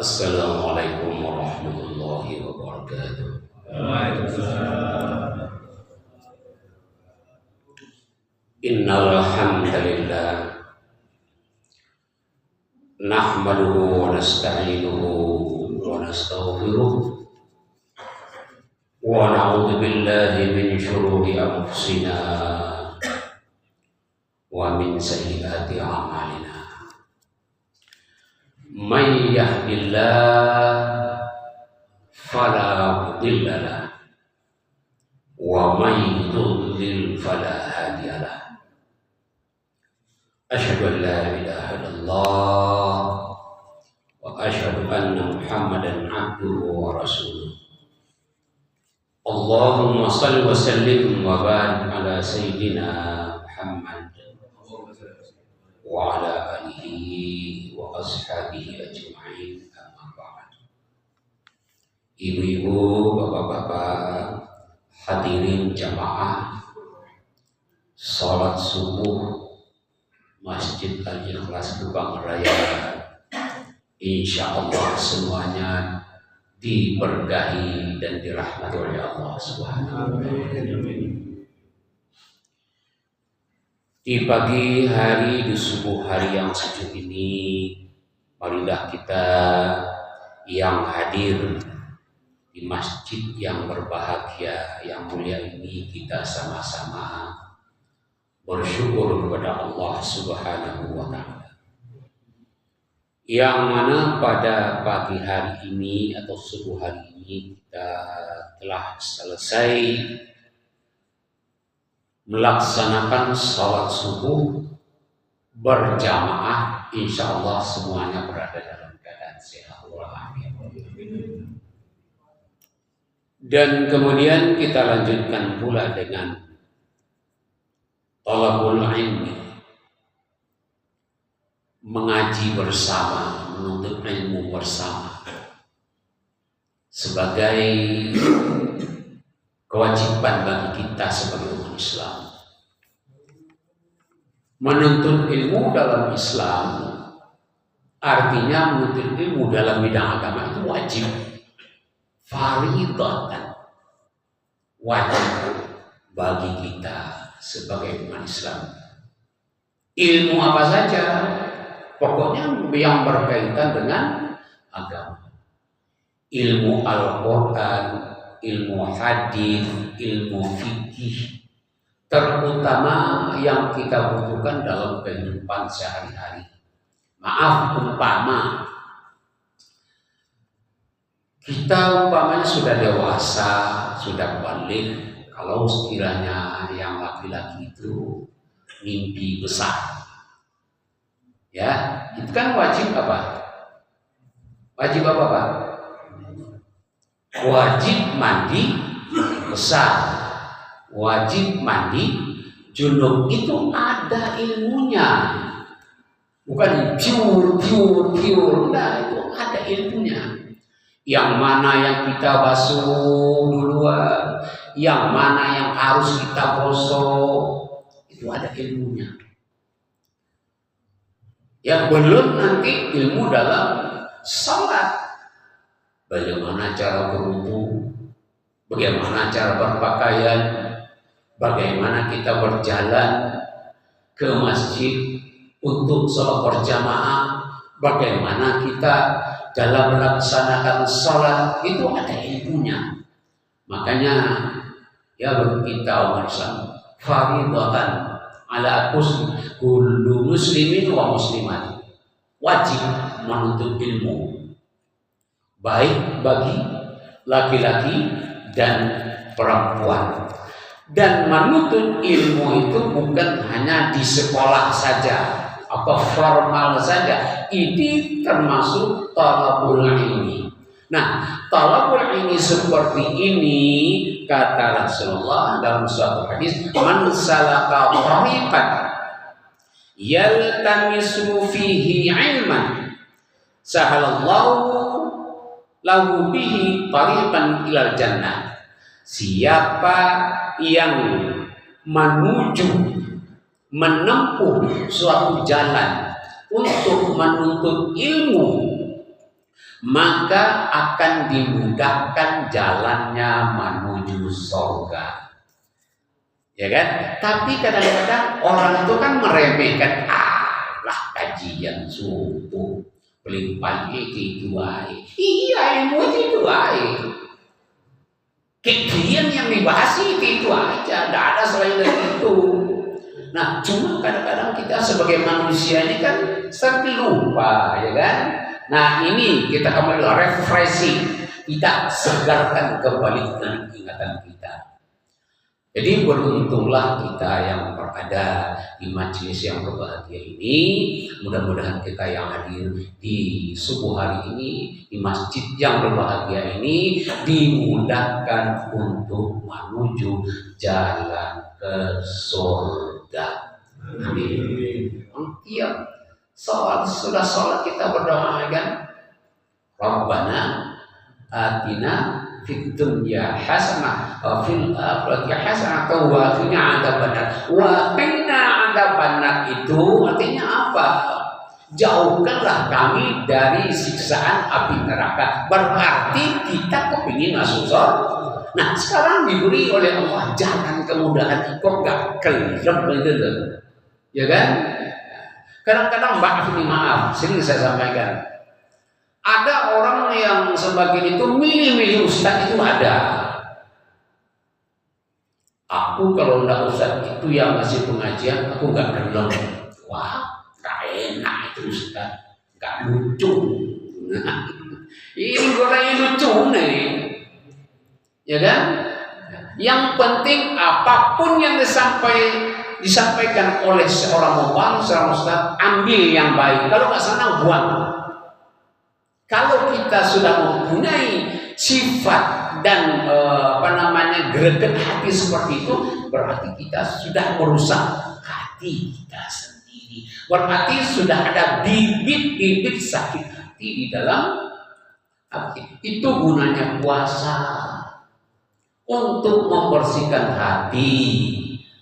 Assalamualaikum warahmatullahi wabarakatuh. Waalaikumsalam. Innal hamdalillah nahmaduhu wa nasta'inuhu wa nastaghfiruh wa na'udzu billahi min shururi anfusina wa min sayyiati a'malina. May yahdihillahu fala mudilla lahu wa may yudlil fala hadiya lahu. Asyhadu an la ilaha illallah wa asyhadu anna Muhammadan abduhu wa rasuluh. Allahumma shalli wa sallim wa barik ala sayyidina Muhammad wa ala alihi wa ashabihi ajma'in, amma ba'd. Ibu-ibu, bapak-bapak, hadirin jamaah salat subuh Masjid Al-Ikhlas Gebang Raya, insya Allah semuanya diberkahi dan dirahmati oleh Allah Subhanahu wa Ta'ala. Di pagi hari, di subuh hari yang sejuk ini, marilah kita yang hadir di masjid yang berbahagia, yang mulia ini, kita sama-sama bersyukur kepada Allah Subhanahu wa Ta'ala, yang mana pada pagi hari ini atau subuh hari ini kita telah selesai melaksanakan salat subuh berjamaah. Insya Allah semuanya berada dalam keadaan sehat walafiat. Dan kemudian kita lanjutkan pula dengan talabul ilmi, mengaji bersama, menuntut ilmu bersama, sebagai kewajiban bagi kita sebagai umat Islam. Menuntut ilmu dalam Islam artinya menuntut ilmu dalam bidang agama itu wajib, fardhatan, wajib bagi kita sebagai umat Islam. Ilmu apa saja, pokoknya yang berkaitan dengan agama. Ilmu Al-Quran, ilmu hadis, ilmu fikih, terutama yang kita butuhkan dalam kehidupan sehari-hari. Maaf, umpama kita umpamanya sudah dewasa, sudah balik, kalau sekiranya yang laki-laki itu mimpi besar, ya, itu kan wajib apa? Wajib apa, Pak? Wajib mandi besar, wajib mandi junub. Itu ada ilmunya, bukan pure, nah, itu ada ilmunya. Yang mana yang kita basuh duluan, yang mana yang harus kita gosok, itu ada ilmunya. Ya, belum nanti ilmu dalam salat. Bagaimana cara berwudu, bagaimana cara berpakaian, bagaimana kita berjalan ke masjid untuk sholat berjamaah, bagaimana kita dalam melaksanakan sholat, itu ada ilmunya. Makanya ya kita umat Islam fardhatan ala kullu muslimin wa muslimat, wajib menuntut ilmu, baik bagi laki-laki dan perempuan. Dan menuntut ilmu itu bukan hanya di sekolah saja atau formal saja, ini termasuk talabul ilmi. Nah, talabul ilmi seperti ini, kata Rasulullah dalam suatu hadis, man salaka tariqan yaltamisu fihi ilman sahalallahu lahu bihi tariqan ilal jannah. Siapa yang menempuh suatu jalan untuk menuntut ilmu, maka akan dimudahkan jalannya menuju surga. Ya kan? Tapi kadang-kadang orang itu kan meremehkan, lah kajian subuh, paling pagi itu aja. Iya, ilmu itu aja. Kegiatan yang dibahas itu aja, tidak ada selain dari itu. Nah, cuma kadang-kadang kita sebagai manusia ini kan sering lupa, ya kan? Nah, ini kita kembali refreshing, kita segarkan kembali dengan ingatan kita. Jadi beruntunglah kita yang berada di majelis yang berbahagia ini. Mudah-mudahan kita yang hadir di subuh hari ini, di masjid yang berbahagia ini, dimudahkan untuk menuju jalan ke surga. Amin. Tiap sudah sholat kita berdoa kan, Rabbana atina fid dunya hasanah wa fil akhirati hasanah wa qina adzabannar. Wa qina adzabannar itu artinya apa? Jauhkanlah kami dari siksaan api neraka. Berarti kita kepingin masuk surga. Nah, sekarang diberi oleh Allah jalan kemudahan, kok gak kelem gitu, ya kan? Kadang-kadang maaf, sering saya sampaikan, ada orang yang sebagian itu milih-milih ustadz itu ada. Aku kalau enggak ustadz itu yang ngasih pengajian, aku gak kenal. Wah, gak enak itu ustadz, gak lucu. Nah, ini gorengnya lucu nih, ya kan? Yang penting apapun yang disampaikan oleh seorang mubalik, seorang ustadz, ambil yang baik. Kalau nggak sana, buang. Kalau kita sudah mempunyai sifat dan greget hati seperti itu, berarti kita sudah merusak hati kita sendiri. Berarti sudah ada bibit-bibit sakit hati di dalam hati. Itu gunanya puasa, untuk membersihkan hati,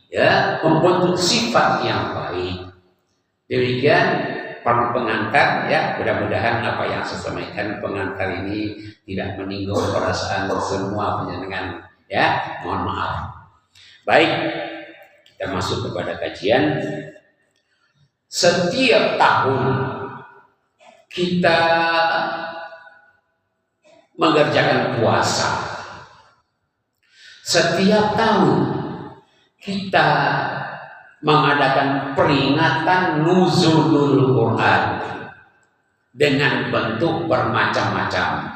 ya, membentuk sifat yang baik. Demikian para pengantar, ya, mudah-mudahan apa yang saya sampaikan pengantar ini tidak menyinggung perasaan semua penjenengan, ya, mohon maaf. Baik, kita masuk kepada kajian. Setiap tahun kita mengerjakan puasa. Setiap tahun kita mengadakan peringatan nuzulul Quran dengan bentuk bermacam-macam.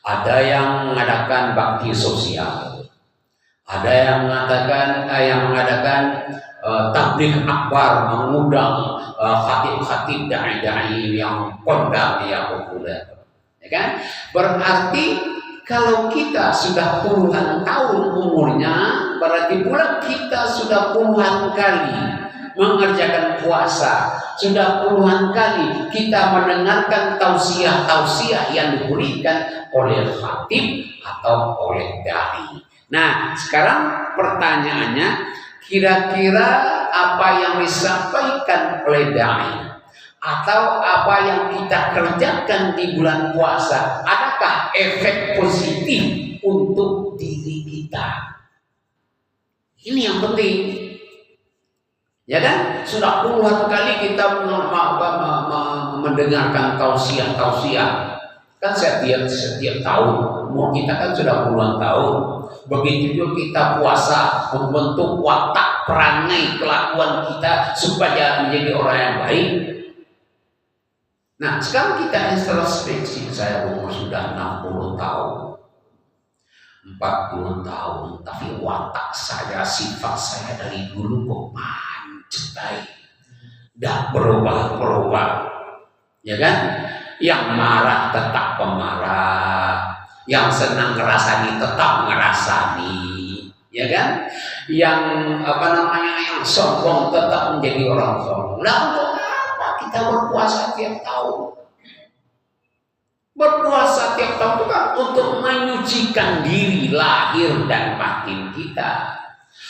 Ada yang mengadakan bakti sosial, ada yang mengadakan tabligh akbar, mengundang khatib-khatib dai-dai yang kondang, yang populer, ya kan? Berarti kalau kita sudah puluhan tahun umurnya, berarti pula kita sudah puluhan kali mengerjakan puasa, sudah puluhan kali kita mendengarkan tausiah-tausiah yang diberikan oleh khatib atau oleh dai. Nah, sekarang pertanyaannya, kira-kira apa yang disampaikan oleh dai atau apa yang kita kerjakan di bulan puasa, adakah efek positif untuk diri kita? Ini yang penting, ya kan? Sudah puluhan kali kita mendengarkan tausiah-tausiah, kan setiap tahun. Umur kita kan sudah puluhan tahun. Begitu juga kita puasa, membentuk watak, perangai, kelakuan kita supaya menjadi orang yang baik. Nah, sekarang kita introspeksi. Saya umur sudah 60 tahun, 40 tahun, tapi watak saya, sifat saya dari dulu kok mancetai, dah berubah-berubah, ya kan? Yang marah tetap pemarah, yang senang ngerasani tetap ngerasani, ya kan? Yang yang sombong tetap menjadi orang sombong. Nah, untuk kita berpuasa tiap tahun. Berpuasa tiap tahun itu kan untuk menyucikan diri lahir dan batin kita.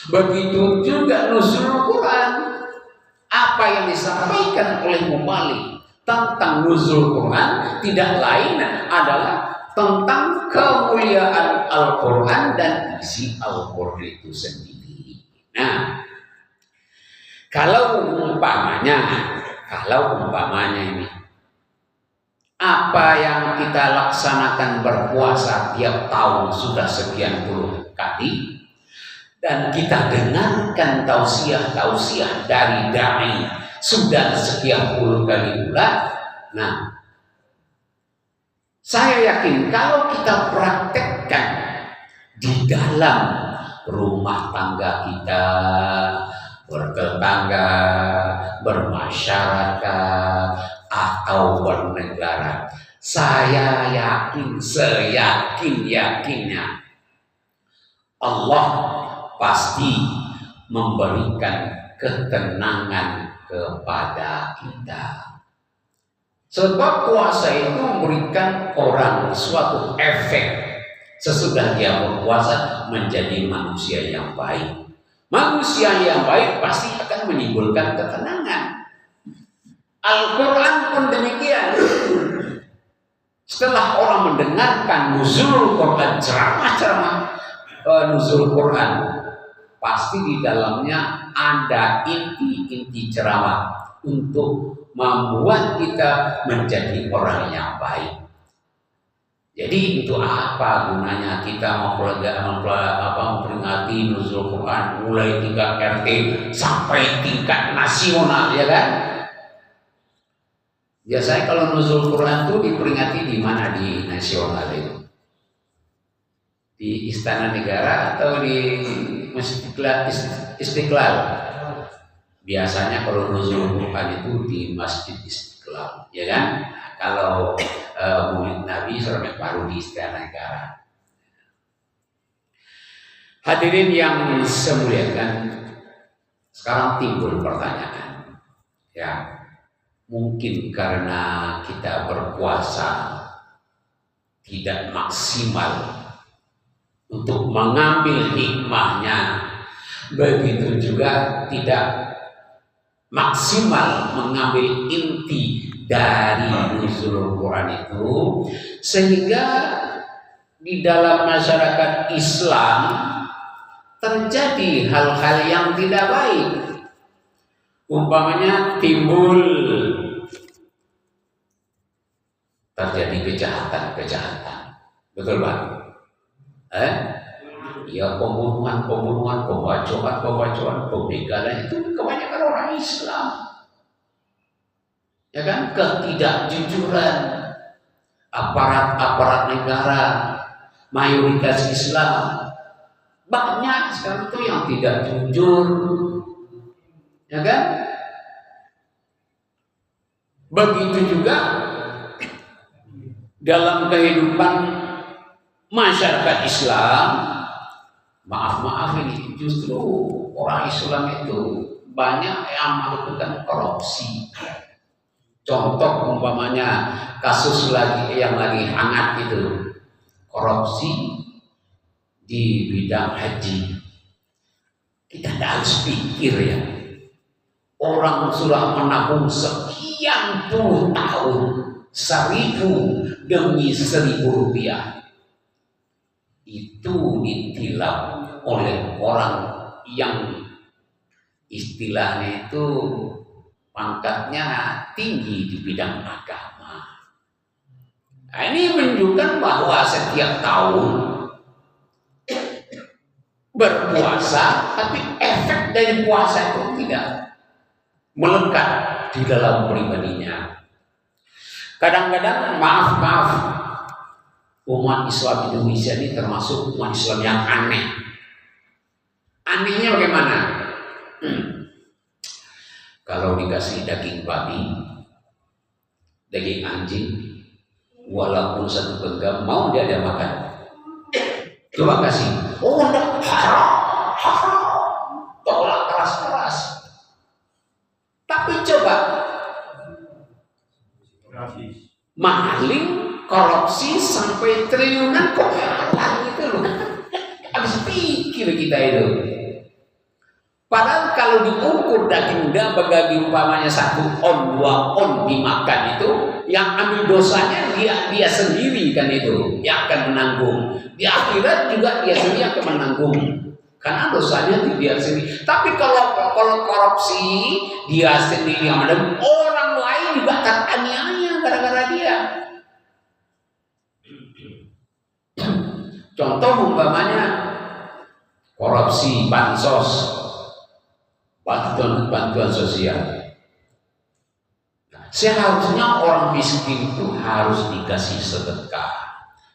Begitu juga nuzul Quran. Apa yang disampaikan oleh mubalik, tentang nuzul Quran tidak lain adalah tentang kemuliaan Al-Quran dan isi Al-Quran itu sendiri. Nah, kalau umpamanya ini, apa yang kita laksanakan berpuasa tiap tahun sudah sekian puluh kali, dan kita dengarkan tausiah dari dai sudah sekian puluh kali pula. Nah, saya yakin kalau kita praktekkan di dalam rumah tangga kita, bertetangga, bermasyarakat, atau bernegara, saya yakin, seyakin-yakinnya Allah pasti memberikan ketenangan kepada kita. Sebab puasa itu memberikan orang suatu efek sesudah dia berpuasa menjadi manusia yang baik. Manusia yang baik pasti akan menimbulkan ketenangan. Al-Quran pun demikian. Setelah orang mendengarkan nuzul Quran, ceramah nuzul Quran, pasti di dalamnya ada inti-inti ceramah untuk membuat kita menjadi orang yang baik. Jadi itu apa gunanya kita memperingati nuzul Quran mulai tingkat RT sampai tingkat nasional, ya kan? Biasanya kalau nuzul Quran itu diperingati di mana di nasional itu? Di Istana Negara atau di Istiqlal? Biasanya kalau nuzul Quran itu di Masjid Istiqlal, ya kan? Kalau Maulid Nabi Selamat baru di Istana Negara. Hadirin yang saya muliakan, sekarang timbul pertanyaan, ya, mungkin karena kita berpuasa tidak maksimal untuk mengambil hikmahnya, begitu juga tidak maksimal mengambil inti dari nuzul Quran itu, sehingga di dalam masyarakat Islam terjadi hal-hal yang tidak baik. Umpamanya timbul terjadi kejahatan, betul Pak? Ya, pembunuhan, pembacoan, pembegalan itu kebanyakan orang Islam. Ya kan, ketidakjujuran aparat negara mayoritas Islam, banyak sekarang itu yang tidak jujur, ya kan? Begitu juga dalam kehidupan masyarakat Islam. Maaf ini justru orang Islam itu banyak yang melakukan korupsi. Contoh umpamanya kasus yang lagi hangat itu, korupsi di bidang haji. Kita harus pikir ya, orang sudah menabung sekian puluh tahun, 1000 demi 1000 rupiah, itu ditilap oleh orang yang istilahnya itu pangkatnya tinggi di bidang agama. Nah, ini menunjukkan bahwa setiap tahun berpuasa, tapi efek dari puasa itu tidak melekat di dalam pribadinya. Kadang-kadang maaf, umat Islam Indonesia ini termasuk umat Islam yang aneh. Anehnya bagaimana? Kalau dikasih daging babi, daging anjing, walaupun 1 genggam, mau dia makan? Coba kasih. Oh enggak, haram. Tolak keras-keras. Tapi coba maling, korupsi sampai triliunan kok halal gitu loh. Habis pikir kita itu. Padahal kalau diukur daging bagi umpamanya 1 on 2 on dimakan itu, yang ambil dosanya dia sendiri kan itu, yang akan menanggung. Di akhirat juga dia sendiri akan menanggung, karena dosanya dia sendiri. Tapi kalau korupsi, dia sendiri yang menanggung, orang lain juga teraniaya gara-gara dia. Contoh umpamanya korupsi bansos, bantuan sosial. Seharusnya orang miskin itu harus dikasih sedekah,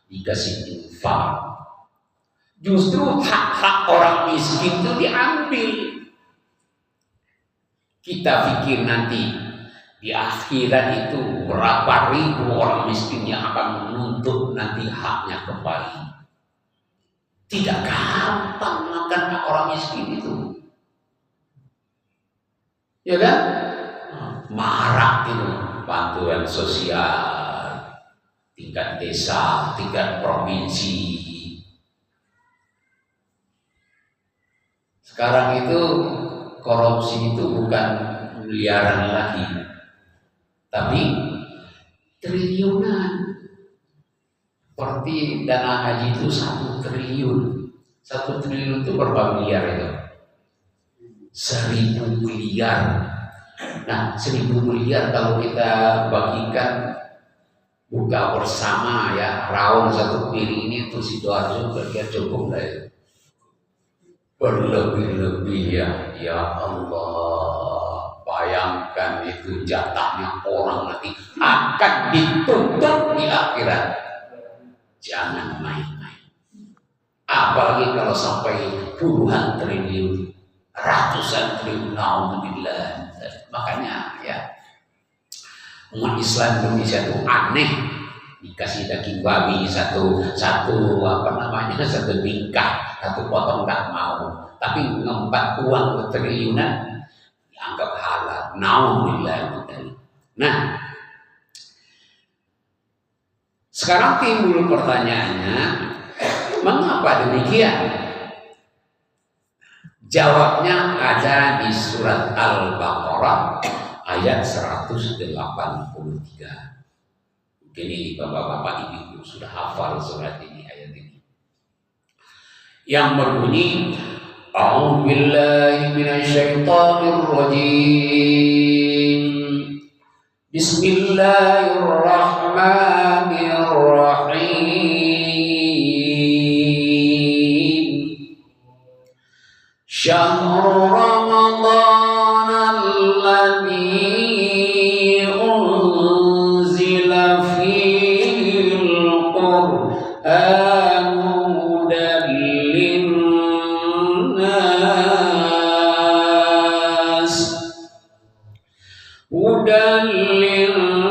dikasih infak. Justru hak-hak orang miskin itu diambil. Kita pikir nanti di akhirat itu berapa ribu orang miskin yang akan menuntut nanti haknya kembali. Tidak gampang makan hak orang miskin itu. Ya kan? Marak itu bantuan sosial tingkat desa, tingkat provinsi. Sekarang itu korupsi itu bukan miliaran lagi, tapi triliunan. Seperti dana haji itu 1 triliun. 1 triliun itu berapa miliar itu? 1000 miliar. Nah, 1000 miliar kalau kita bagikan buka bersama ya, rawon 1 piring ini untuk Sidoarjo kira cukup lah ya. Berlebih-lebih ya Allah. Bayangkan itu jatahnya orang nanti akan dituntut di akhirat. Jangan main-main. Apalagi kalau sampai puluhan triliun, ratusan triliun, naudzubillah. Makanya ya, umat Islam Indonesia itu aneh. Dikasih daging babi satu bingkai, 1 potong nggak mau. Tapi ngempat uang triliunan dianggap halal. Naudzubillah. Nah, sekarang timbul pertanyaannya, mengapa demikian? Jawabnya ada di surat Al-Baqarah ayat 183. Mungkin ini bapak-bapak ibu sudah hafal surat ini, ayat ini. Yang berbunyi, A'udzu billahi minasyaitonir rajim. Bismillahirrahmanirrahim. Syahrul Ramadan alladzi unzila fihil Qur'an hudan linnas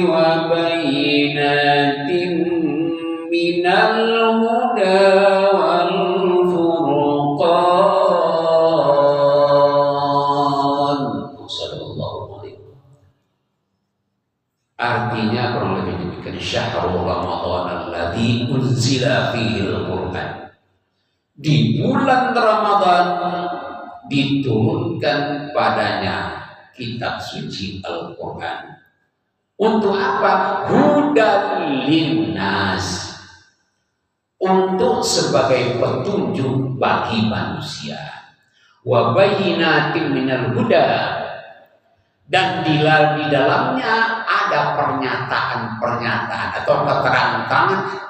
wa bayyinatin minal huda wal furqan. Sallallahu alaihi wasallam. Artinya kurang lebih demikian, syahrul Ramadan alladzi unzila fihil Qur'an. Di bulan Ramadan diturunkan padanya kitab suci Al-Quran. Untuk apa? Hudan linnas, untuk sebagai petunjuk bagi manusia. Wa bayyinatin minal huda, dan di dalamnya ada pernyataan-pernyataan atau keterangan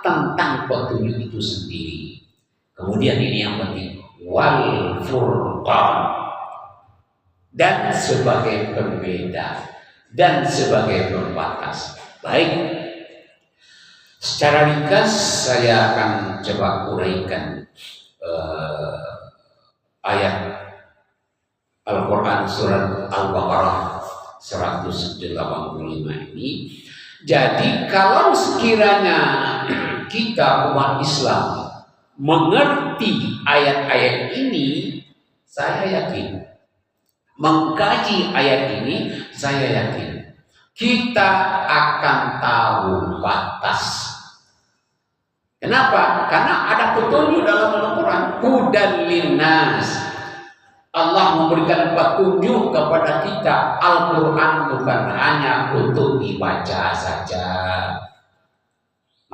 tentang petunjuk itu sendiri. Kemudian ini yang penting, wal furqan, dan sebagai pembeda dan sebagai pembatas. Baik, secara ringkas saya akan coba uraikan ayat Al-Quran surat Al-Baqarah 185 ini. Jadi kalau sekiranya kita umat Islam mengerti ayat-ayat ini, saya yakin, mengkaji ayat ini, saya yakin kita akan tahu batas. Kenapa? Karena ada petunjuk dalam Al-Quran, hudan linnas, Allah memberikan petunjuk kepada kita. Al-Quran bukan hanya untuk dibaca saja.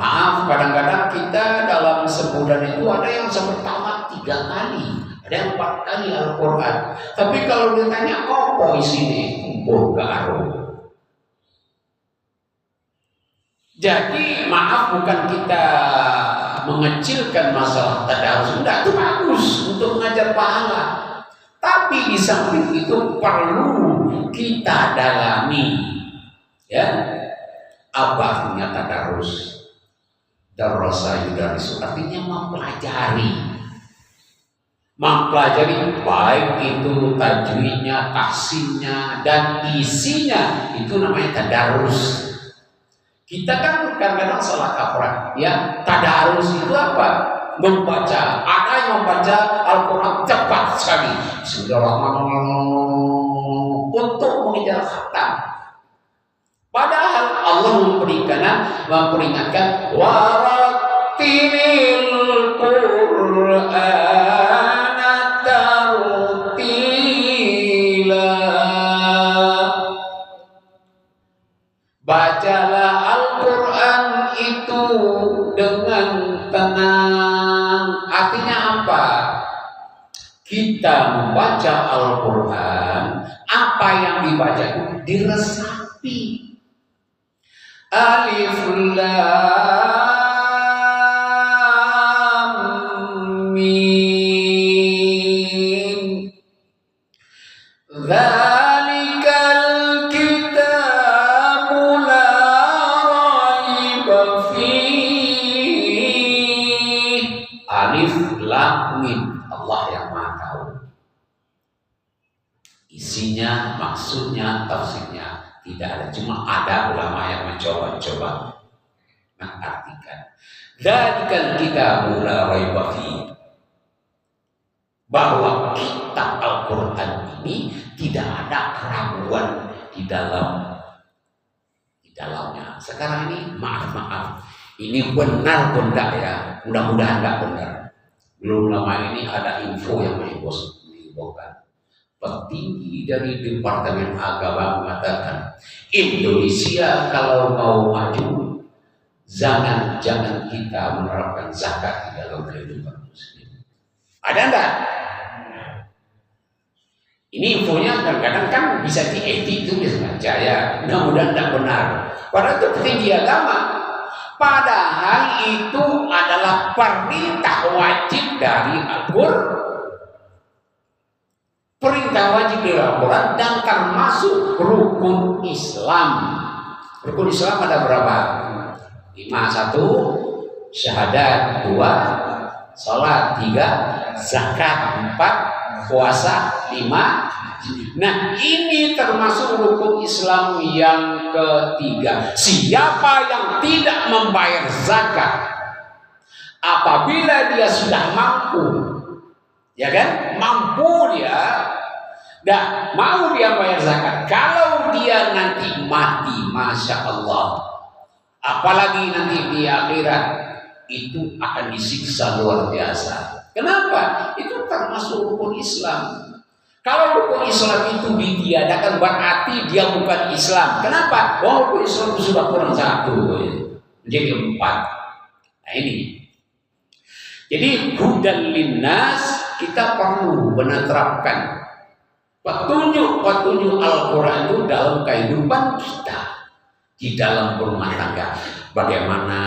Maaf, kadang-kadang kita dalam sebulan itu ada yang sampai tamat 3 kali, ada yang 4 kali Al-Quran. Tapi kalau ditanya apa isinya, garo. Jadi maaf, bukan kita mengecilkan masalah tadarus, enggak, itu bagus untuk mengajar pahala. Tapi di samping itu perlu kita dalami, ya, apa artinya tadarus? Darasa yudarisu, artinya mempelajari baik itu tajwidnya, tahsinnya, dan isinya, itu namanya tadarus. Kita kan kadang-kadang salah kaprah, ya. Tadarus itu apa? Membaca. Ada yang membaca Al-Quran cepat sekali, Bismillahirrahmanirrahim, untuk mengejar khatam. Padahal Allah memperingatkan warattilil Qur'ana tartila. Bacalah Al-Quran itu dengan tenang. Artinya apa? Kita membaca Al-Quran, apa yang dibaca itu diresapi. Alif Lam Mim. Dzalikal kitabu la raiba fiih. Alif Lam Mim. Allah yang Maha tahu. Isinya, maksudnya, tafsirnya tidak ada, cuma ada ulama yang mencoba mengartikan. Dzalikal kitabu la raiba fiih, bahwa kitab Al-Quran ini tidak ada keraguan di dalamnya. Sekarang ini maaf, ini benar pun enggak ya, mudah-mudahan enggak benar. Belum lama ini ada info yang menghebohkan. Petinggi dari Departemen Agama mengatakan, Indonesia kalau mau maju, jangan kita menerapkan zakat di dalam kehidupan muslim. Ada enggak? Ini infonya kadang-kadang kan bisa diedit itu saja ya. Mudah-mudahan tidak benar. Padahal itu petinggi agama. Padahal itu adalah perintah wajib dari Al-Quran. Perintah wajib dari Al-Quran dan termasuk rukun Islam. Rukun Islam ada berapa? 5. 1 syahadat, 2 salat, 3 zakat, 4 puasa, 5. Nah, ini termasuk rukun Islam yang ketiga. Siapa yang tidak membayar zakat apabila dia sudah mampu, ya kan? Mampu dia, dan mau dia bayar zakat. Kalau dia nanti mati, masya Allah, apalagi nanti di akhirat, itu akan disiksa luar biasa. Kenapa? Itu termasuk rukun Islam. Kalau rukun Islam itu ditiadakan, berarti dia bukan Islam. Kenapa? Rukun Islam itu sudah kurang 1, jadi 4. Nah ini. Jadi hudan linnas, kita perlu menerapkan petunjuk Al-Quran itu dalam kehidupan kita, di dalam rumah tangga. Bagaimana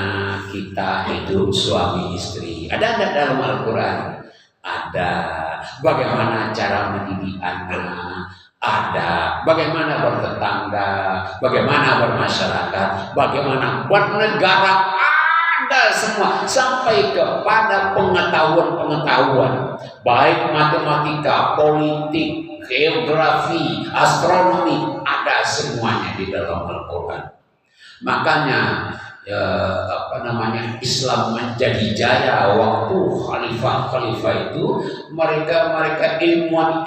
kita hidup suami istri, ada dalam Al-Quran? Ada. Bagaimana cara mendidik anak? Ada. Bagaimana bertetangga? Bagaimana bermasyarakat? Bagaimana bernegara? Ada semua, sampai kepada pengetahuan baik matematika, politik, geografi, astronomi, ada semuanya di dalam Al-Quran. Makanya Islam menjadi jaya waktu khalifah itu, mereka ilmuwan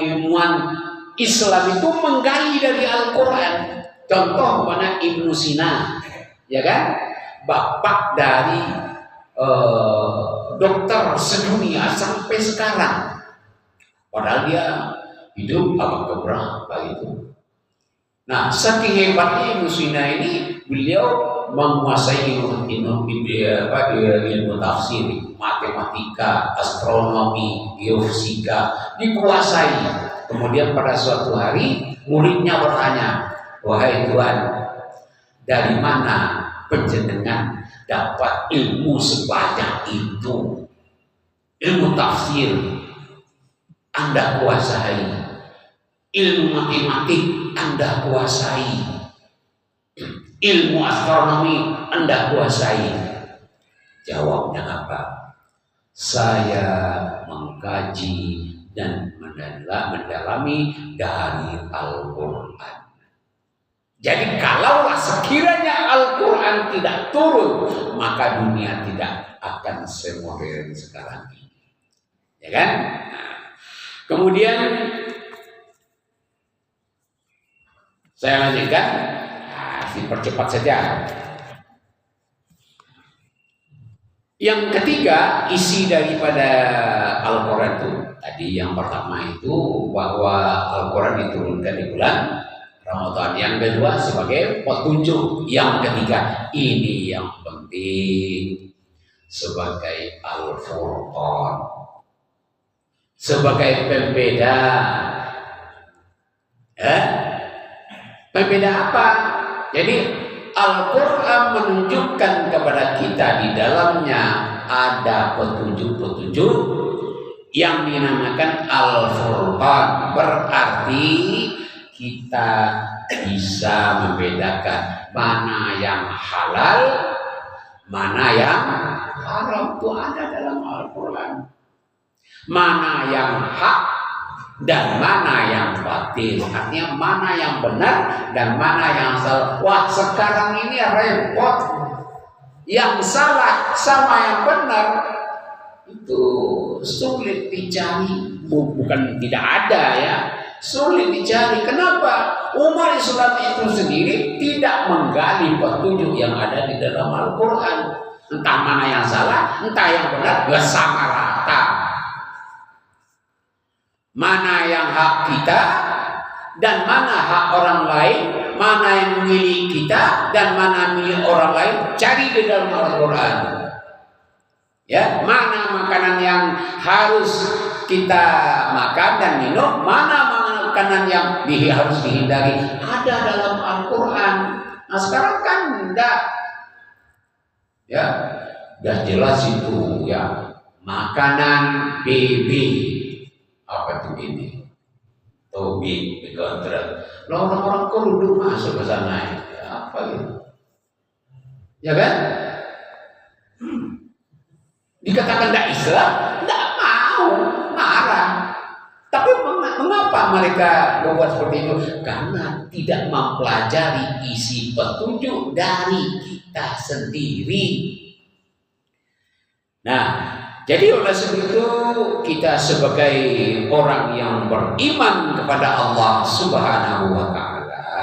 Islam itu menggali dari Al-Quran. Contoh mana Ibnu Sina, ya kan? Bapak dari dokter sedunia sampai sekarang. Padahal dia hidup abad keberapa itu. Nah, saking hebatnya Ibnu Sina ini, beliau menguasai ilmu tafsir, matematika, astronomi, geofisika, dikuasai. Kemudian pada suatu hari muridnya bertanya, wahai Tuhan, dari mana panjenengan dapat ilmu sebanyak itu? Ilmu tafsir Anda kuasai, ilmu matematik Anda kuasai, ilmu astronomi Anda kuasai. Jawabnya apa? Saya mengkaji dan mendalami dari Al-Quran. Jadi kalaulah sekiranya Al-Quran tidak turun, maka dunia tidak akan semodern sekarang ini. Ya kan? Nah, kemudian saya lanjutkan, dipercepat saja. Yang ketiga, isi daripada Al-Quran itu tadi yang pertama itu bahwa Al-Quran diturunkan di bulan Ramadan. Yang kedua sebagai petunjuk. Yang ketiga, ini yang penting, sebagai Al-Furqan, sebagai pembeda. Pembeda apa? Jadi Al-Quran menunjukkan kepada kita di dalamnya ada petunjuk-petunjuk yang dinamakan Al-Furqan. Berarti kita bisa membedakan mana yang halal, mana yang haram. Itu ada dalam Al-Quran. Mana yang hak dan mana yang batil, artinya mana yang benar dan mana yang salah. Wah, sekarang ini repot. Yang salah sama yang benar itu sulit dicari. Bukan tidak ada ya, sulit dicari. Kenapa? Umat Islam itu sendiri tidak menggali petunjuk yang ada di dalam Al-Quran. Entah mana yang salah, entah yang benar, sama rata. Mana yang hak kita dan mana hak orang lain, mana yang milik kita dan mana milik orang lain, cari di dalam Al-Quran. Ya, mana makanan yang harus kita makan dan minum, mana makanan yang harus dihindari, ada dalam Al-Quran. Nah, sekarang kan enggak. Ya, udah jelas itu ya. Makanan BB, apa itu ini? Tobi, kontrak. Lalu orang-orang kerudung masuk ke sana. Ya, apa itu? Ya kan? Dikatakan tidak Islam, tidak mau, marah. Tapi mengapa mereka membuat seperti itu? Karena tidak mempelajari isi petunjuk dari kita sendiri. Nah, jadi oleh sebab itu kita sebagai orang yang beriman kepada Allah Subhanahu wa Ta'ala,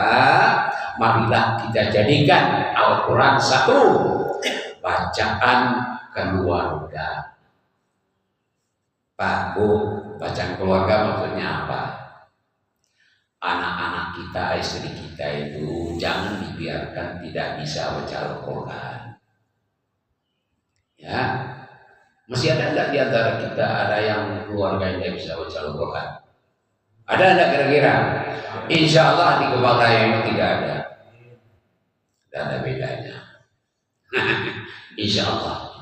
marilah kita jadikan Al-Quran satu bacaan keluarga. Pak, Bu, bacaan keluarga maksudnya apa? Anak-anak kita, istri kita itu jangan dibiarkan tidak bisa baca Al-Quran. Ya, masih ada enggak di antara kita ada yang keluarga yang tidak bisa baca Al-Quran? Ada enggak kira-kira? Insya Allah di keluarga yang tidak ada. Tidak ada bedanya. Insya Allah.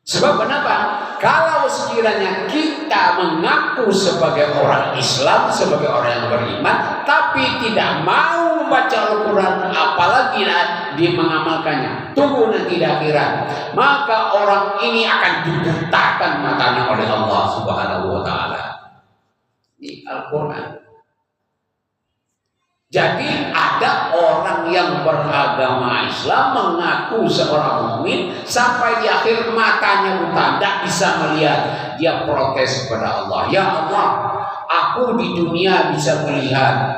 Sebab kenapa? Kalau sekiranya kita mengaku sebagai orang Islam, sebagai orang yang beriman, tapi tidak mau membaca Al-Quran, apalagi dia mengamalkannya, tunggu nanti di akhirat, maka orang ini akan dibutakan matanya oleh Allah Subhanahu wa Ta'ala. Ini Al-Quran. Jadi ada orang yang beragama Islam mengaku seorang mukmin sampai di akhir matanya buta, tidak bisa melihat. Dia protes kepada Allah, ya Allah, aku di dunia bisa melihat,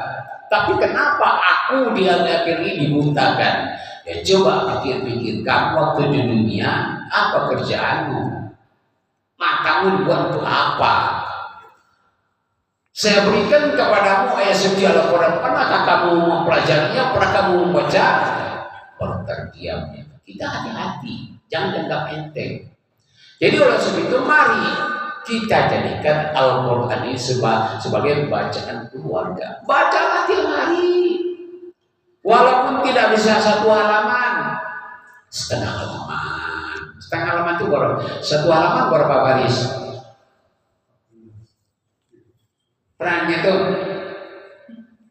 tapi kenapa aku di akhir ini dibutakan? Ya coba pikir-pikirkan, waktu di dunia apa kerjaanmu? Matamu dibuat untuk apa? Saya berikan kepadamu ayat suci Al-Quran. Pernahkah kamu mempelajarinya? Pernah kamu membaca? Terdiamnya. Kita hati-hati, jangan anggap enteng. Jadi oleh sebab itu mari kita jadikan Al-Quran ini sebagai bacaan keluarga. Bacalah tiap hari. Walaupun tidak bisa satu halaman, setengah halaman. Setengah halaman itu satu halaman berapa baris? Perannya itu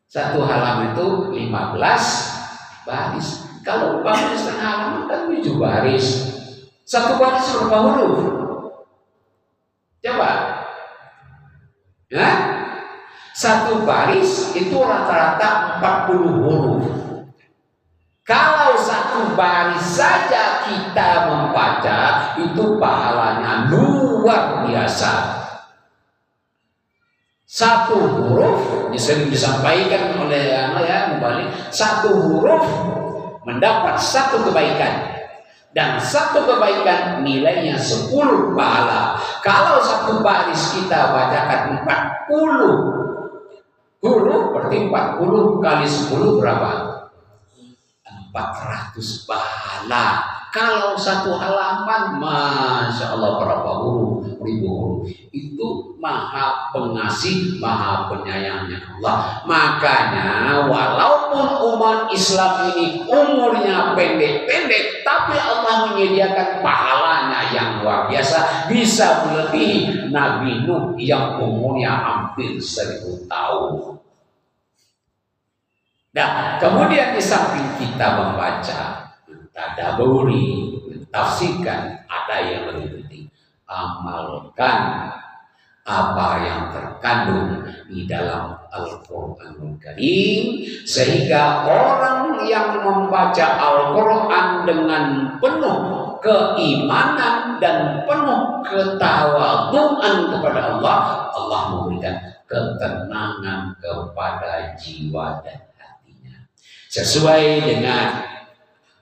satu halaman itu 15 baris. Kalau baris setengah halaman kan 7 baris. Satu baris berapa huruf? Coba. Ya? Satu baris itu rata-rata 40 huruf. Kalau satu baris saja kita membaca, itu pahalanya luar biasa. Satu huruf disering disampaikan oleh kembali, satu huruf mendapat satu kebaikan, dan satu kebaikan nilainya 10 pahala. Kalau satu baris kita bacakan 40 huruf, berarti 40 kali 10 berapa? 400 pahala. Kalau satu halaman, Masya Allah berapa huruf, ribu huruf. Itu maha pengasih, maha penyayangnya Allah. Makanya walaupun umat Islam ini umurnya pendek-pendek, tapi Allah menyediakan pahalanya yang luar biasa, bisa melebihi Nabi Nuh yang umurnya hampir 1000 tahun. Nah, kemudian di samping kita membaca, mentadaburi, mentafsirkan, ada yang lebih penting, amalkan apa yang terkandung di dalam Al-Quranul Karim, sehingga orang yang membaca Al-Quran dengan penuh keimanan dan penuh ketawaduan kepada Allah, Allah memberikan ketenangan kepada jiwa dan hatinya. Sesuai dengan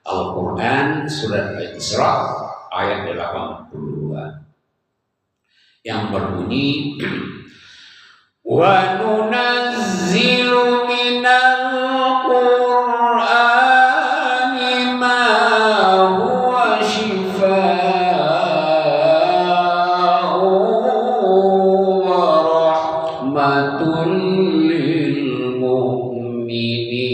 Al-Quran surat Al-Isra ayat 82 yang berbunyi, wa nunazzilu minal Qur'ani ma huwa shifaa'un wa rahmatun lil mu'minin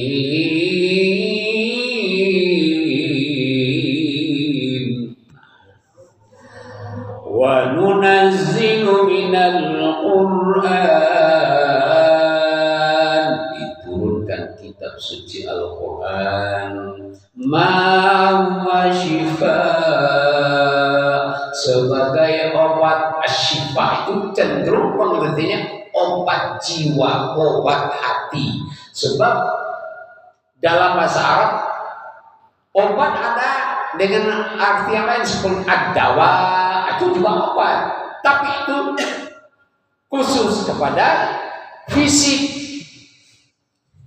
wa nunazzilu minal Qur'an, diturunkan kitab suci Al-Quran, ma huwa shifaa, sebagai obat. Asyifa itu cenderung pengertiannya obat jiwa, obat hati. Sebab dalam bahasa Arab obat ada dengan arti yang lain seperti ad-dawa, itu juga obat, tapi itu khusus kepada fisik,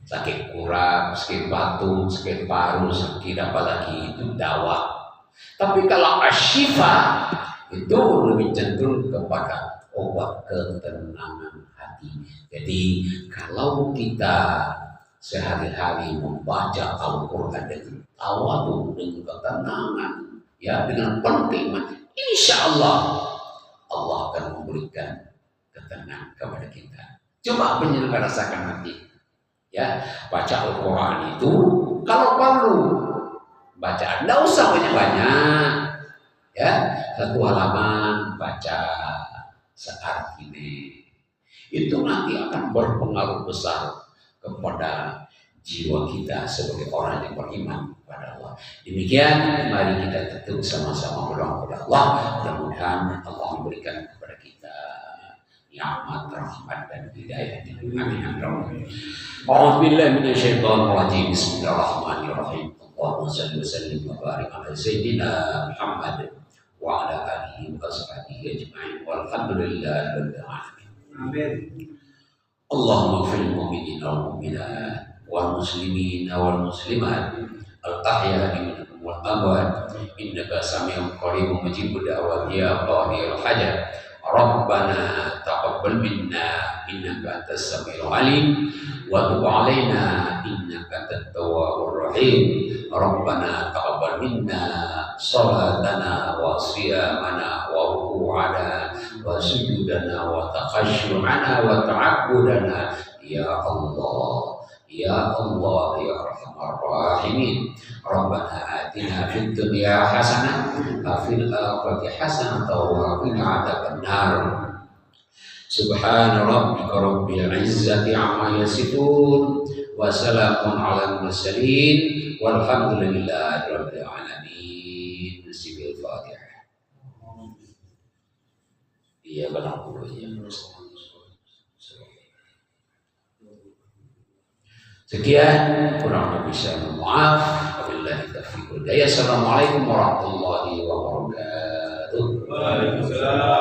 sakit kurang, sakit batuk, sakit paru, sakit apa lagi, itu dawa. Tapi kalau asyifa itu lebih cenderung kepada obat ketenangan hati. Jadi kalau kita sehari-hari membaca Al-Quran dengan tawadhu, dengan ketenangan, ya, dengan penting, insya Allah Allah akan memberikan ketenangan kepada kita. Coba penyelenggara rasakan nanti, ya, baca Al-Quran itu kalau perlu bacaan, tidak usah banyak-banyak, ya, satu halaman baca seartinya, itu nanti akan berpengaruh besar kepada jiwa kita sebagai orang yang beriman kepada Allah. Demikian, mari kita tetap sama-sama berdoa kepada Allah. Mudah-mudahan Allah memberikan kepada kita nikmat, rahmat dan hidayah. Amin. A'udzubillahi minasyaitonir rajim. Bismillahirrahmanirrahim. Allahumma shalli wa sallim wa barik ala sayyidina Muhammad wa ala alihi wa sahbihi ajma'in. Walhamdulillahi rabbil alamin. Amin. Allahumma fil mu'minin wal mu'minat wal muslimin wal muslimat al ahya'i minhum wal amwat innaka sami'un qaribun mujibud da'wati ya qadhirul hajat Rabbana taqabbal minna innaka antas samiul alim wa tub alaina innaka antat tawwabur rahim. Rabbana taqabbal minna salatana wa siyamana wa ruku'ana wa sujudana wa takhashu'ana wa ta'abbudana ya Allah ya Allah ya Arhamar Rahimin. Rabbana atina fid dunya hasanah wa fil akhirati hasanah wa qina adzabannar. Subhana rabbika rabbil izzati amma yasifun wa salamun alal mursalin walhamdulillahi rabbil alamin. Sibil Fatihah. Iya benar ya. Sekian, kurang lebih saya mohon maaf. Wabillahi taufiq wal hidayah. Assalamualaikum warahmatullahi wabarakatuh. Waalaikumsalam.